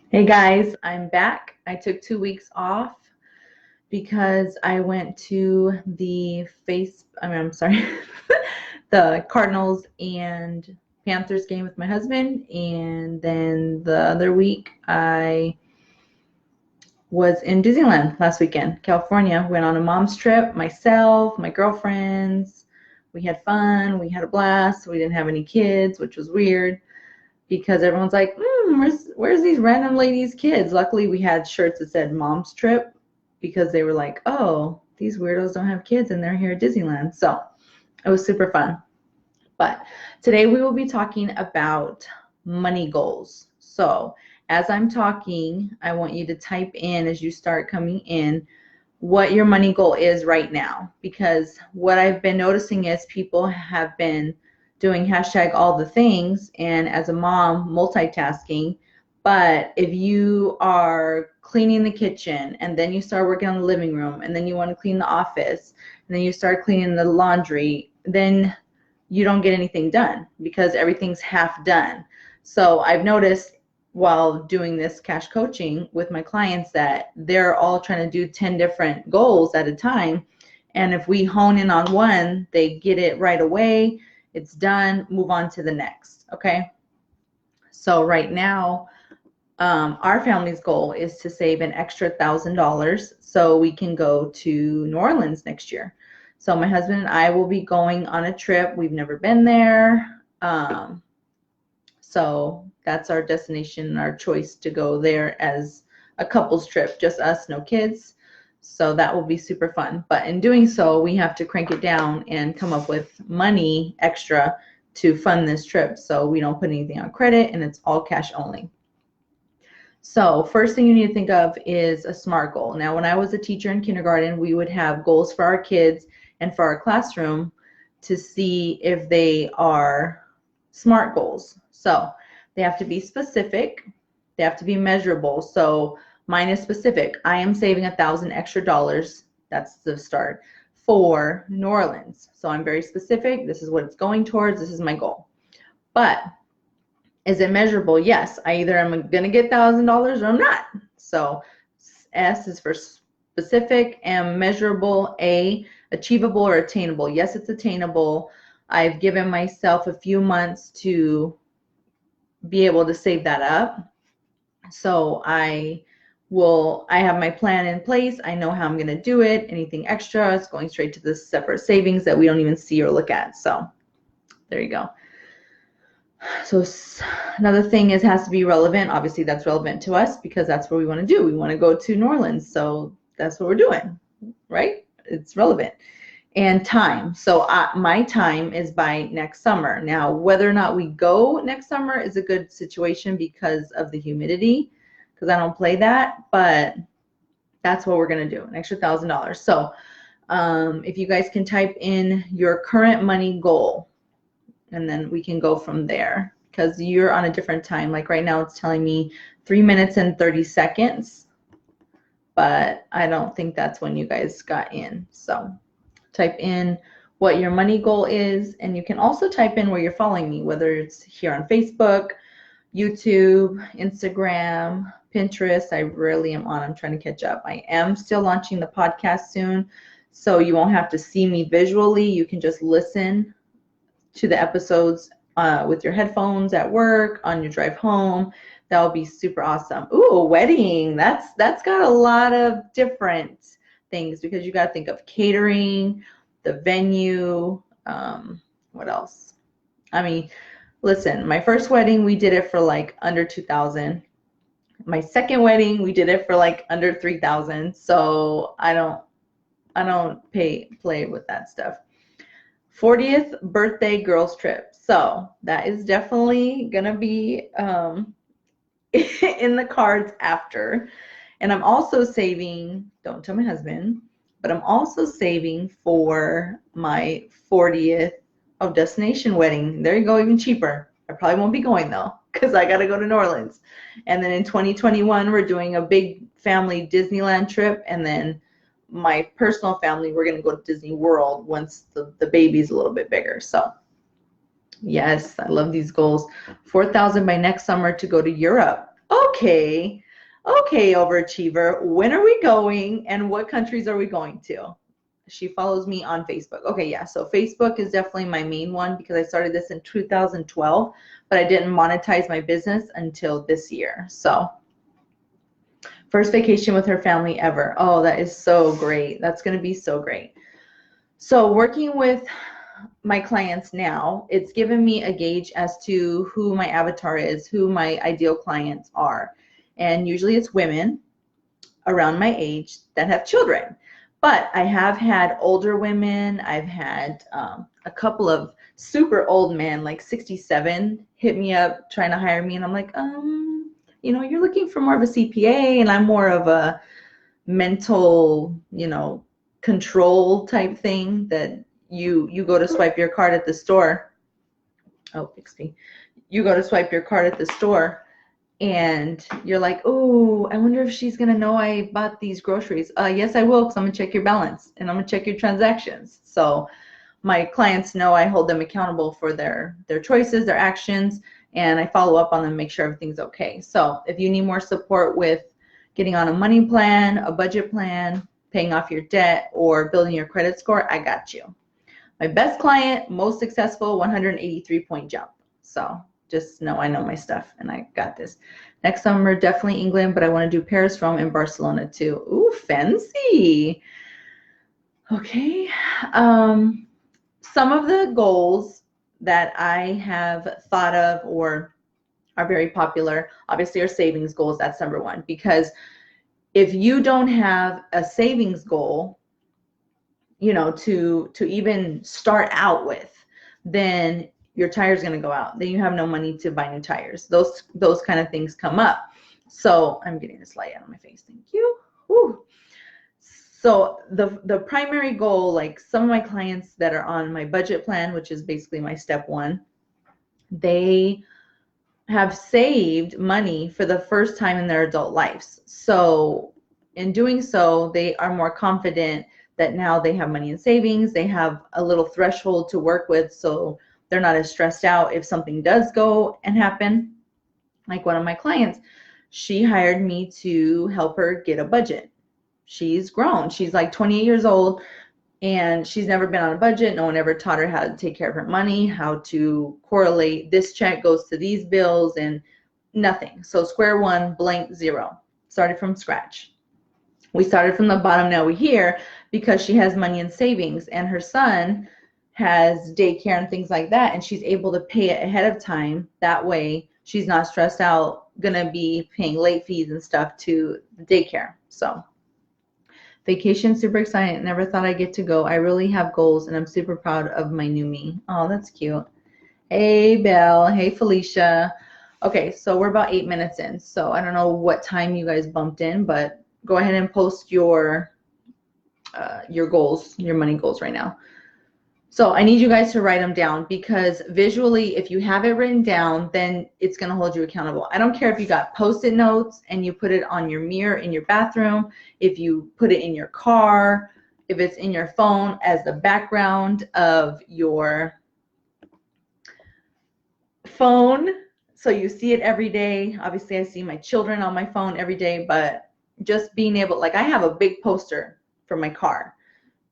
Hey guys, I'm back. I took 2 weeks off because I went to I'm sorry, the Cardinals and Panthers game with my husband. And then the other week I was in Disneyland last weekend, California. Went on a mom's trip, myself, my girlfriends. We had fun. We had a blast. We didn't have any kids, which was weird because everyone's like, where's these random ladies' kids? Luckily, we had shirts that said mom's trip because they were like, oh, these weirdos don't have kids and they're here at Disneyland. So it was super fun. But today we will be talking about money goals. So as I'm talking, I want you to type in as you start coming in what your money goal is right now, because what I've been noticing is people have been doing hashtag all the things, and as a mom, multitasking. But if you are cleaning the kitchen and then you start working on the living room and then you want to clean the office and then you start cleaning the laundry, then you don't get anything done because everything's half done. So I've noticed while doing this cash coaching with my clients that they're all trying to do 10 different goals at a time. And if we hone in on one, they get it right away. It's done, move on to the next. Okay. So right now, our family's goal is to save an extra $1,000 so we can go to New Orleans next year. So my husband and I will be going on a trip. We've never been there. So that's our destination, our choice to go there as a couple's trip, just us, no kids. So that will be super fun. But in doing so, we have to crank it down and come up with money extra to fund this trip. So we don't put anything on credit and it's all cash only. So first thing you need to think of is a SMART goal. Now, when I was a teacher in kindergarten, we would have goals for our kids and for our classroom to see if they are SMART goals. So they have to be specific. They have to be measurable. So mine is specific. I am saving $1,000 extra dollars. That's the start for New Orleans. So I'm very specific. This is what it's going towards. This is my goal. But is it measurable? Yes. I either am going to get $1,000 or I'm not. So S is for specific, M measurable, A achievable or attainable. Yes, it's attainable. I've given myself a few months to be able to save that up. So I have my plan in place. I know how I'm going to do it. Anything extra is going straight to the separate savings that we don't even see or look at. So there you go. So another thing is has to be relevant. Obviously that's relevant to us because that's what we want to do. We want to go to New Orleans. So that's what we're doing, right? It's relevant. And time. So my time is by next summer. Now, whether or not we go next summer is a good situation because of the humidity, because I don't play that, but that's what we're going to do, an extra $1,000. So if you guys can type in your current money goal, and then we can go from there because you're on a different time. Like right now it's telling me 3 minutes and 30 seconds, but I don't think that's when you guys got in. So type in what your money goal is, and you can also type in where you're following me, whether it's here on Facebook, YouTube, Instagram, Pinterest. I rarely am on. I'm trying to catch up. I am still launching the podcast soon, so you won't have to see me visually. You can just listen to the episodes with your headphones at work, on your drive home. That would be super awesome. Ooh, a wedding. That's got a lot of different things because you got to think of catering, the venue, what else? I mean, listen, my first wedding, we did it for like under 2,000. My second wedding, we did it for like under 3,000. So I don't play with that stuff. 40th birthday girls trip. So that is definitely going to be in the cards after. And I'm also saving, don't tell my husband, but I'm also saving for my 40th of destination wedding. There you go, even cheaper. I probably won't be going though, because I got to go to New Orleans. And then in 2021, we're doing a big family Disneyland trip. And then my personal family, we're going to go to Disney World once the baby's a little bit bigger. So yes, I love these goals. 4,000 by next summer to go to Europe. Okay. Okay, overachiever. When are we going and what countries are we going to? She follows me on Facebook. Okay, yeah. So Facebook is definitely my main one because I started this in 2012, but I didn't monetize my business until this year. So first vacation with her family ever. Oh, that is so great. That's going to be so great. So working with my clients now, it's given me a gauge as to who my avatar is, who my ideal clients are. And usually it's women around my age that have children. But I have had older women. I've had a couple of super old men, like 67, hit me up trying to hire me. And I'm like, you're looking for more of a CPA, and I'm more of a mental, control type thing that you go to swipe your card at the store. Oh, XP. You go to swipe your card at the store and you're like, oh, I wonder if she's going to know I bought these groceries. Yes, I will, because I'm going to check your balance and I'm going to check your transactions. So my clients know I hold them accountable for their choices, their actions, and I follow up on them, make sure everything's okay. So if you need more support with getting on a money plan, a budget plan, paying off your debt, or building your credit score, I got you. My best client, most successful, 183-point jump. So just know I know my stuff and I got this. Next summer, definitely England, but I want to do Paris, Rome, and Barcelona too. Ooh, fancy. Okay. Some of the goals that I have thought of or are very popular, obviously, are savings goals. That's number one, because if you don't have a savings goal, to even start out with, then your tire's going to go out. Then you have no money to buy new tires. Those kind of things come up. So I'm getting this light out of my face. Thank you. Whew. So the primary goal, like some of my clients that are on my budget plan, which is basically my step one, they have saved money for the first time in their adult lives. So in doing so, they are more confident that now they have money in savings. They have a little threshold to work with, so they're not as stressed out if something does go and happen. Like one of my clients, she hired me to help her get a budget. She's grown. She's like 28 years old. And she's never been on a budget. No one ever taught her how to take care of her money, how to correlate this check goes to these bills, and nothing. So square one, blank zero. Started from scratch. We started from the bottom, now we're here because she has money in savings and her son has daycare and things like that, and she's able to pay it ahead of time. That way she's not stressed out, gonna be paying late fees and stuff to the daycare. So vacation, super excited. Never thought I'd get to go. I really have goals and I'm super proud of my new me. Oh, that's cute. Hey, Belle. Hey, Felicia. Okay, so we're about 8 minutes in. So I don't know what time you guys bumped in, but go ahead and post your goals, your money goals right now. So I need you guys to write them down, because visually, if you have it written down, then it's going to hold you accountable. I don't care if you got Post-it notes and you put it on your mirror in your bathroom, if you put it in your car, if it's in your phone as the background of your phone, so you see it every day. Obviously, I see my children on my phone every day, but just being able, like I have a big poster for my car,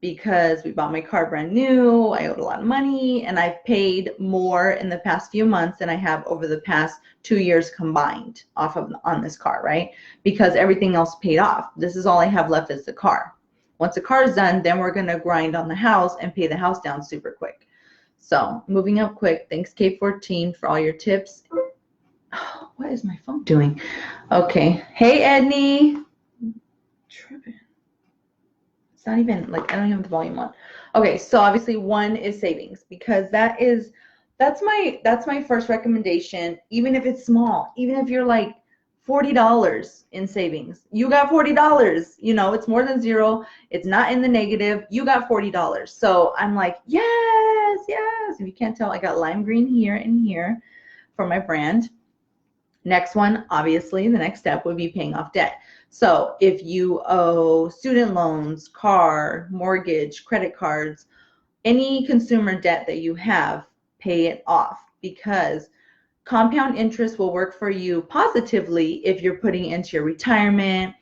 because we bought my car brand new. I owed a lot of money, and I've paid more in the past few months than I have over the past 2 years combined on this car, right? Because everything else paid off. This is all I have left is the car. Once the car is done, then we're going to grind on the house and pay the house down super quick. So moving up quick. Thanks, K14, for all your tips. Oh, what is my phone doing? Okay. Hey, Edney. Tripping. It's not even, like, I don't even have the volume on. Okay, so obviously one is savings, because that's my first recommendation. Even if it's small, even if you're like $40 in savings, you got $40. It's more than zero. It's not in the negative. You got $40. So I'm like, yes, yes. If you can't tell, I got lime green here and here for my brand. Next one, obviously, the next step would be paying off debt. So if you owe student loans, car, mortgage, credit cards, any consumer debt that you have, pay it off, because compound interest will work for you positively if you're putting into your retirement,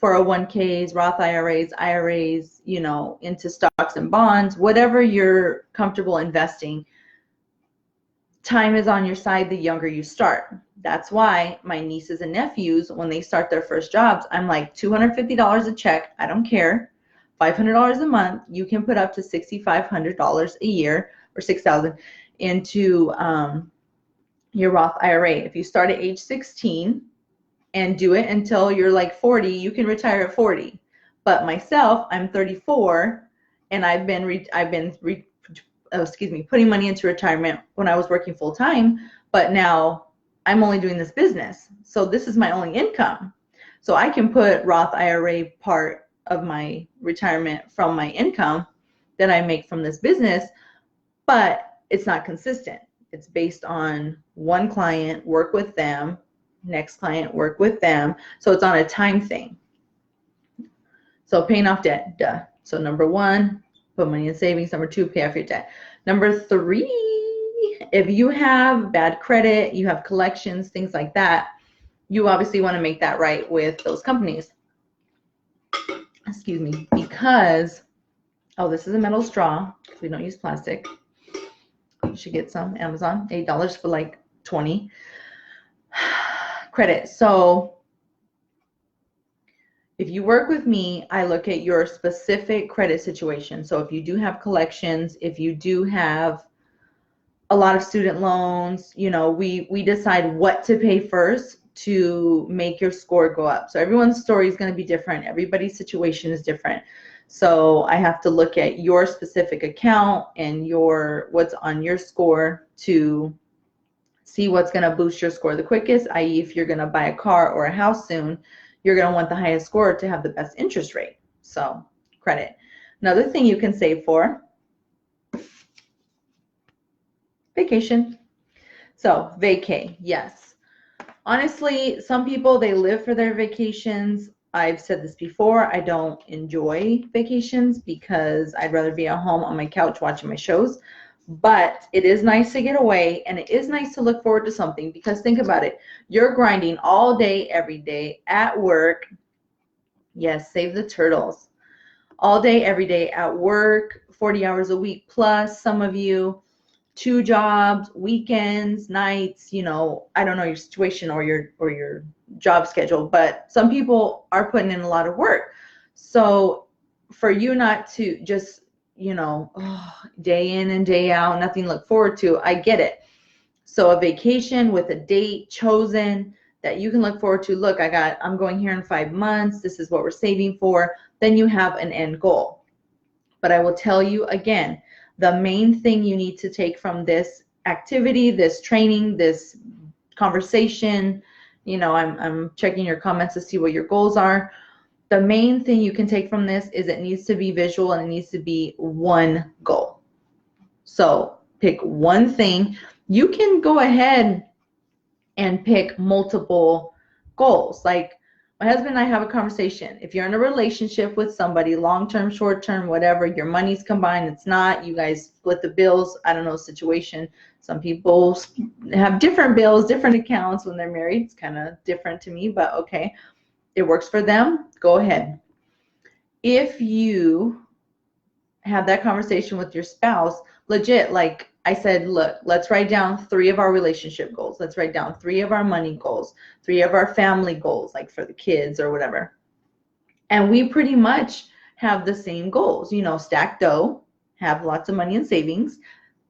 401ks, Roth IRAs, you know, into stocks and bonds, whatever you're comfortable investing. Time is on your side the younger you start. That's why my nieces and nephews, when they start their first jobs, I'm like, $250 a check, I don't care. $500 a month, you can put up to $6,500 a year, or $6,000 into your Roth IRA. If you start at age 16 and do it until you're like 40, you can retire at 40. But myself, I'm 34, and I've been putting money into retirement when I was working full time, but now I'm only doing this business. So this is my only income. So I can put Roth IRA part of my retirement from my income that I make from this business, but it's not consistent. It's based on one client, work with them, next client, work with them. So it's on a time thing. So paying off debt, duh. So number one, put money in savings. Number two, pay off your debt. Number three, if you have bad credit, you have collections, things like that, you obviously want to make that right with those companies. Excuse me, because, oh, this is a metal straw. We don't use plastic. You should get some, Amazon, $8 for like 20. Credit. So if you work with me, I look at your specific credit situation. So if you do have collections, if you do have a lot of student loans, you know, we decide what to pay first to make your score go up. So everyone's story is going to be different. Everybody's situation is different. So I have to look at your specific account and what's on your score to see what's going to boost your score the quickest, i.e. if you're going to buy a car or a house soon, you're going to want the highest score to have the best interest rate. So credit. Another thing you can save for, vacation. So vacay, yes. Honestly, some people, they live for their vacations. I've said this before, I don't enjoy vacations because I'd rather be at home on my couch watching my shows. But it is nice to get away, and it is nice to look forward to something, because think about it. You're grinding all day, every day at work. Yes, save the turtles. All day, every day at work, 40 hours a week plus, some of you, 2 jobs, weekends, nights, you know, I don't know your situation or your job schedule, but some people are putting in a lot of work. So for you not to just, you know, day in and day out, nothing to look forward to, I get it. So a vacation with a date chosen that you can look forward to. Look, I'm going here in 5 months. This is what we're saving for. Then you have an end goal. But I will tell you again, the main thing you need to take from this activity, this training, this conversation, you know, I'm checking your comments to see what your goals are. The main thing you can take from this is it needs to be visual, and it needs to be one goal. So pick one thing. You can go ahead and pick multiple goals. Like my husband and I have a conversation. If you're in a relationship with somebody, long-term, short-term, whatever, your money's combined, it's not, you guys split the bills, I don't know, situation. Some people have different bills, different accounts when they're married. It's kind of different to me, but okay. It works for them, go ahead. If you have that conversation with your spouse, legit, like I said, look, let's write down 3 of our relationship goals. Let's write down 3 of our money goals, 3 of our family goals, like for the kids or whatever. And we pretty much have the same goals, you know, stack dough, have lots of money in savings,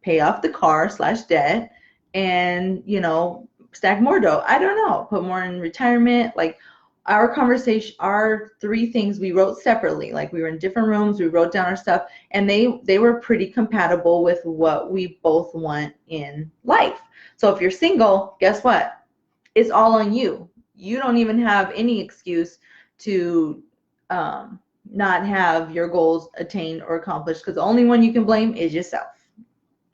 pay off the car / debt, and, you know, stack more dough. I don't know, put more in retirement. Like our conversation, our 3 things we wrote separately, like we were in different rooms, we wrote down our stuff, and they were pretty compatible with what we both want in life. So if you're single, guess what? It's all on you. You don't even have any excuse to not have your goals attained or accomplished, because the only one you can blame is yourself,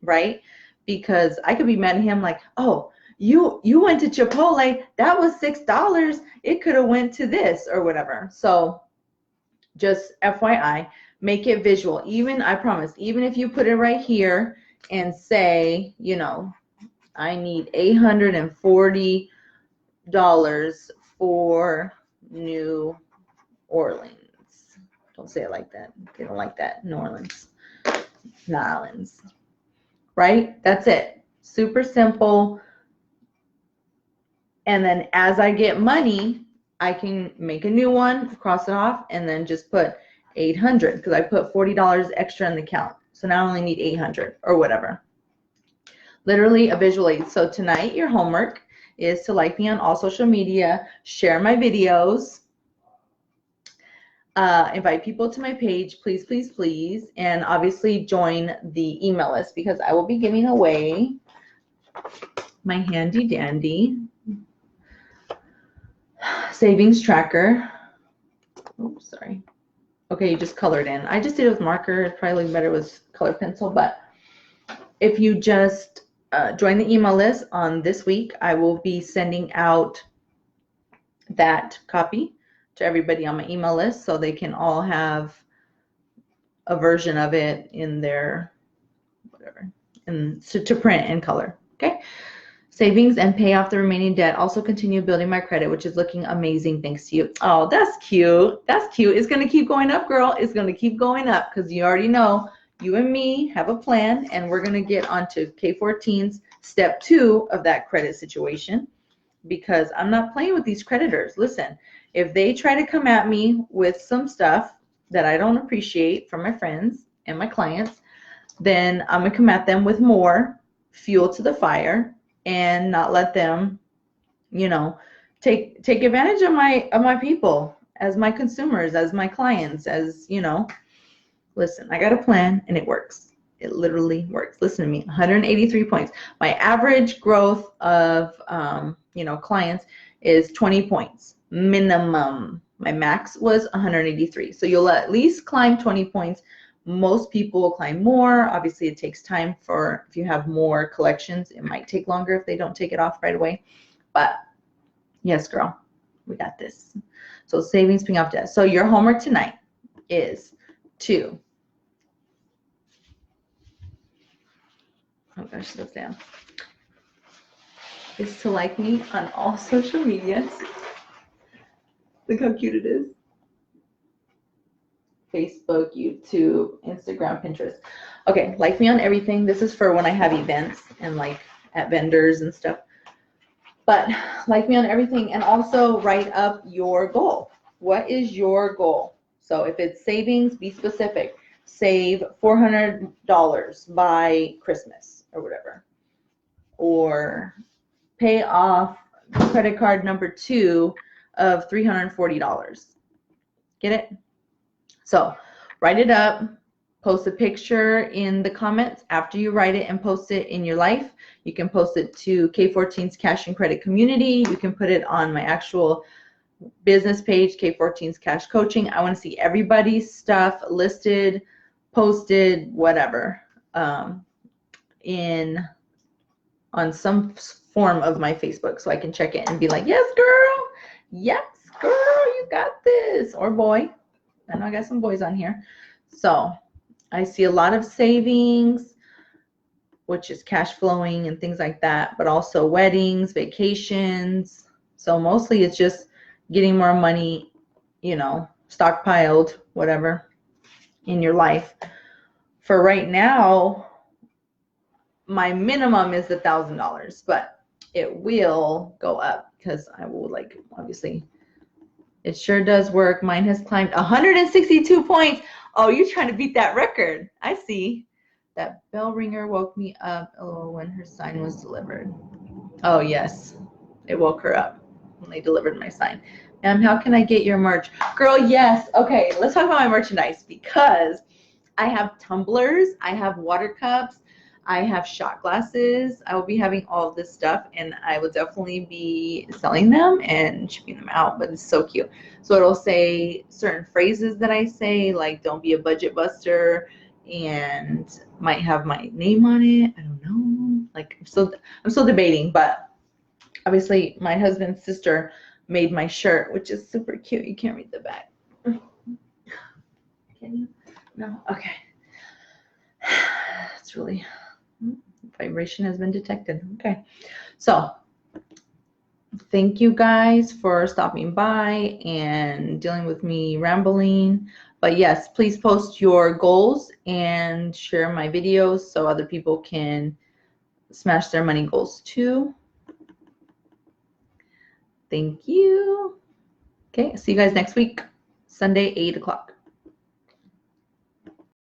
right? Because I could be mad at him like, oh, you went to Chipotle, that was $6, it could have went to this or whatever. So just FYI, make it visual. Even, I promise, even if you put it right here and say, you know, I need $840 for New Orleans. Don't say it like that. They don't like that. New Orleans. New Orleans. Right? That's it. Super simple. And then as I get money, I can make a new one, cross it off, and then just put 800 because I put $40 extra in the account. So now I only need 800 or whatever. Literally a visual aid. So tonight your homework is to like me on all social media, share my videos, invite people to my page, please, please, please, and obviously join the email list because I will be giving away my handy dandy savings tracker. Oops, sorry. Okay, you just colored in. I just did it with marker. It probably looked better with colored pencil, but if you just join the email list on this week, I will be sending out that copy to everybody on my email list so they can all have a version of it in their whatever, and to print in color. Okay. Savings and pay off the remaining debt. Also continue building my credit, which is looking amazing thanks to you. Oh, that's cute. That's cute. It's going to keep going up, girl. It's going to keep going up because you already know you and me have a plan, and we're going to get onto K14's step 2 of that credit situation because I'm not playing with these creditors. Listen, if they try to come at me with some stuff that I don't appreciate from my friends and my clients, then I'm going to come at them with more fuel to the fire and not let them, you know, take advantage of my people as my consumers, as my clients, as, you know. Listen, I got a plan and it works. It literally works. Listen to me, 183 points. My average growth of, you know, clients is 20 points minimum. My max was 183. So you'll at least climb 20 points. Most people will climb more. Obviously, it takes time for, if you have more collections, it might take longer if they don't take it off right away. But yes, girl, we got this. So savings, paying off debt. So your homework tonight is to, oh gosh, that's down, is to like me on all social medias. Look how cute it is. Facebook, YouTube, Instagram, Pinterest. Okay, like me on everything. This is for when I have events and like at vendors and stuff. But like me on everything and also write up your goal. What is your goal? So if it's savings, be specific. Save $400 by Christmas or whatever. Or pay off credit card number 2 of $340. Get it? So write it up, post a picture in the comments after you write it and post it in your life. You can post it to K14's Cash and Credit Community. You can put it on my actual business page, K14's Cash Coaching. I want to see everybody's stuff listed, posted, whatever, on some form of my Facebook so I can check it and be like, yes, girl. Yes, girl, you got this. Or boy. I know I got some boys on here. So I see a lot of savings, which is cash flowing and things like that, but also weddings, vacations. So mostly it's just getting more money, you know, stockpiled, whatever, in your life. For right now, my minimum is $1,000, but it will go up because I will, like, obviously. It sure does work. Mine has climbed 162 points. Oh, you're trying to beat that record. I see. That bell ringer woke me up when her sign was delivered. Oh, yes. It woke her up when they delivered my sign. How can I get your merch? Girl, yes. Okay, let's talk about my merchandise because I have tumblers. I have water cups. I have shot glasses. I will be having all of this stuff, and I will definitely be selling them and shipping them out, but it's so cute. So it'll say certain phrases that I say, like don't be a budget buster, and might have my name on it. I don't know. Like I'm still debating, but obviously my husband's sister made my shirt, which is super cute. You can't read the back. Can you? No? Okay. It's really vibration has been detected. Okay. So thank you guys for stopping by and dealing with me rambling. But yes, please post your goals and share my videos so other people can smash their money goals too. Thank you. Okay, see you guys next week, Sunday, 8 o'clock.